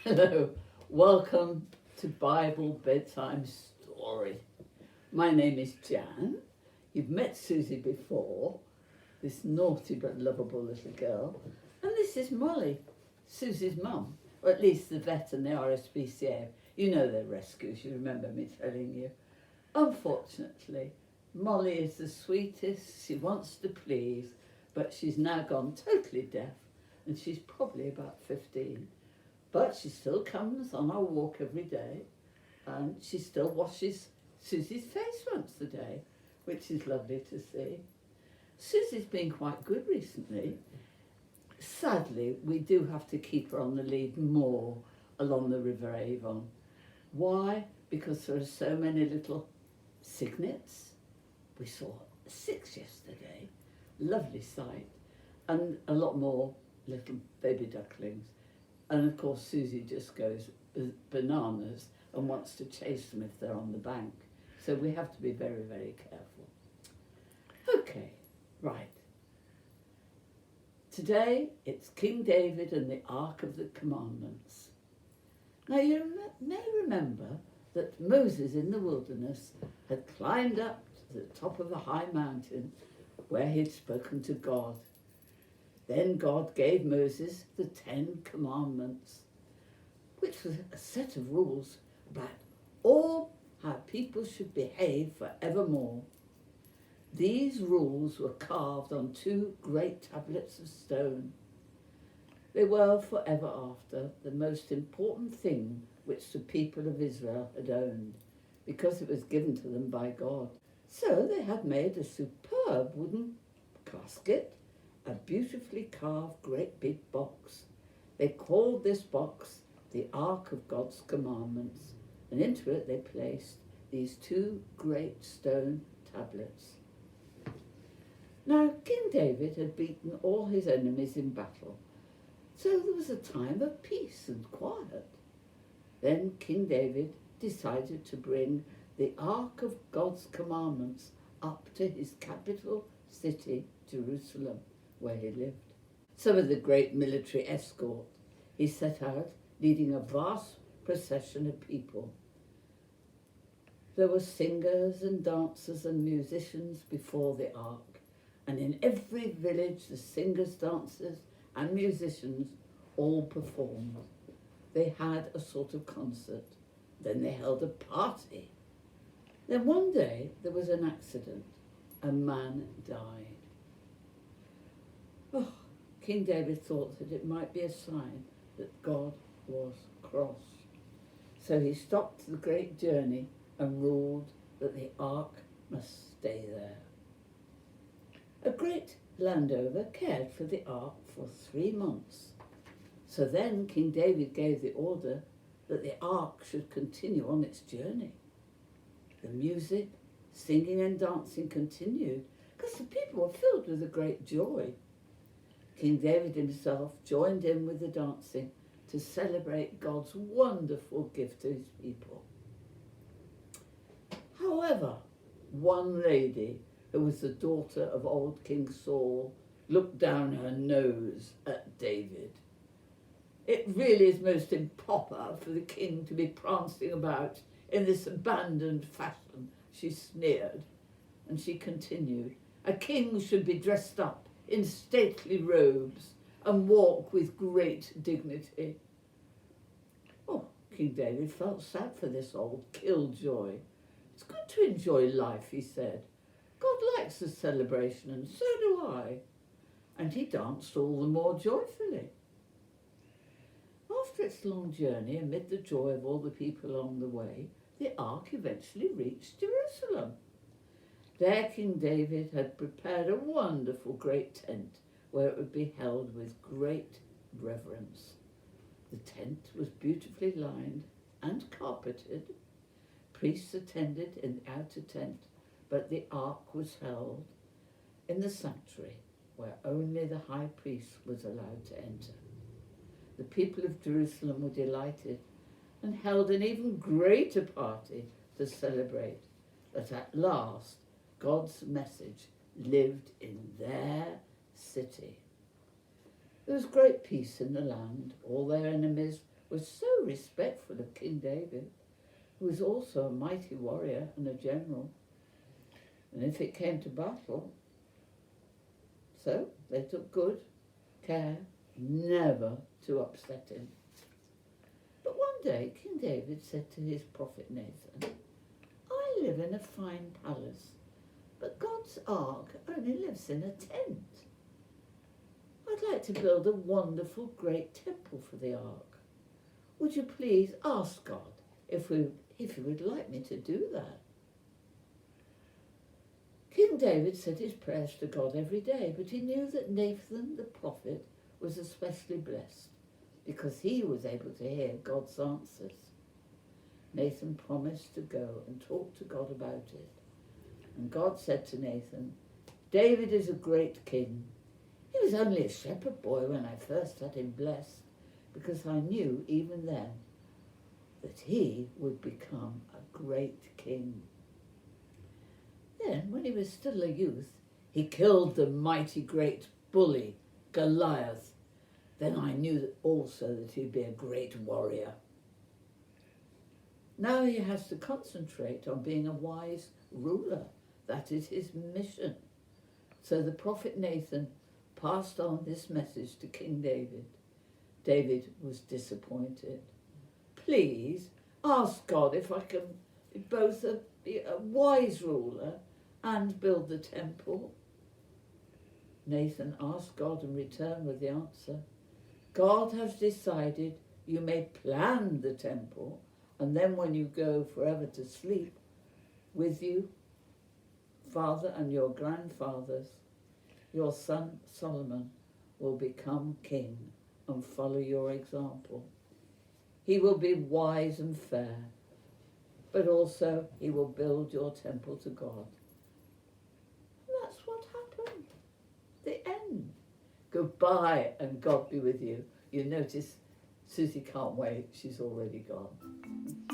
Hello, welcome to Bible Bedtime Story. My name is Jan. You've met Susie before, this naughty but lovable little girl. And this is Molly, Susie's mum, or at least the vet and the RSPCA. You know they're rescues, you remember me telling you. Unfortunately, Molly is the sweetest, she wants to please, but she's now gone totally deaf and she's probably about 15. But she still comes on our walk every day and she still washes Susie's face once a day, which is lovely to see. Susie's been quite good recently. Sadly, we do have to keep her on the lead more along the River Avon. Why? Because there are so many little cygnets. We saw 6 yesterday, lovely sight, and a lot more little baby ducklings. And of course, Susie just goes bananas and wants to chase them if they're on the bank. So we have to be very, very careful. Okay, right. Today, it's King David and the Ark of the Commandments. Now, you may remember that Moses in the wilderness had climbed up to the top of a high mountain where he'd spoken to God. Then God gave Moses the 10 Commandments, which was a set of rules about all how people should behave forevermore. These rules were carved on 2 great tablets of stone. They were forever after the most important thing which the people of Israel had owned, because it was given to them by God. So they had made a superb wooden casket, a beautifully carved great big box. They called this box the Ark of God's Commandments, and into it they placed these 2 great stone tablets. Now, King David had beaten all his enemies in battle, so there was a time of peace and quiet. Then King David decided to bring the Ark of God's Commandments up to his capital city, Jerusalem, where he lived. So with a great military escort, he set out, leading a vast procession of people. There were singers and dancers and musicians before the ark, and in every village the singers, dancers and musicians all performed. They had a sort of concert. Then they held a party. Then one day there was an accident. A man died. Oh, King David thought that it might be a sign that God was cross. So he stopped the great journey and ruled that the ark must stay there. A great landowner cared for the ark for 3 months. So then King David gave the order that the ark should continue on its journey. The music, singing and dancing continued because the people were filled with a great joy. King David himself joined in with the dancing to celebrate God's wonderful gift to his people. However, one lady, who was the daughter of old King Saul, looked down her nose at David. It really is most improper for the king to be prancing about in this abandoned fashion, she sneered, and she continued, a king should be dressed up in stately robes and walk with great dignity. Oh, King David felt sad for this old killjoy. It's good to enjoy life, he said. God likes a celebration, and so do I. And he danced all the more joyfully. After its long journey, amid the joy of all the people along the way, the ark eventually reached Jerusalem. There King David had prepared a wonderful great tent where it would be held with great reverence. The tent was beautifully lined and carpeted. Priests attended in the outer tent, but the ark was held in the sanctuary where only the high priest was allowed to enter. The people of Jerusalem were delighted and held an even greater party to celebrate that at last God's message lived in their city. There was great peace in the land. All their enemies were was so respectful of King David, who was also a mighty warrior and a general. And if it came to battle, so they took good care never to upset him. But one day King David said to his prophet Nathan, I live in a fine palace, but God's ark only lives in a tent. I'd like to build a wonderful great temple for the ark. Would you please ask God if he would like me to do that? King David said his prayers to God every day, but he knew that Nathan the prophet was especially blessed because he was able to hear God's answers. Nathan promised to go and talk to God about it. And God said to Nathan, David is a great king. He was only a shepherd boy when I first had him blessed, because I knew even then that he would become a great king. Then, when he was still a youth, he killed the mighty great bully, Goliath. Then I knew also that he'd be a great warrior. Now he has to concentrate on being a wise ruler. That is his mission. So the prophet Nathan passed on this message to King David. David was disappointed. Please ask God if I can both be a wise ruler and build the temple. Nathan asked God and returned with the answer. God has decided you may plan the temple, and then when you go forever to sleep, with you, father and your grandfathers, your son Solomon will become king and follow your example. He will be wise and fair, but also he will build your temple to God. And that's what happened. The end. Goodbye, and God be with you. You notice Susie can't wait. She's already gone.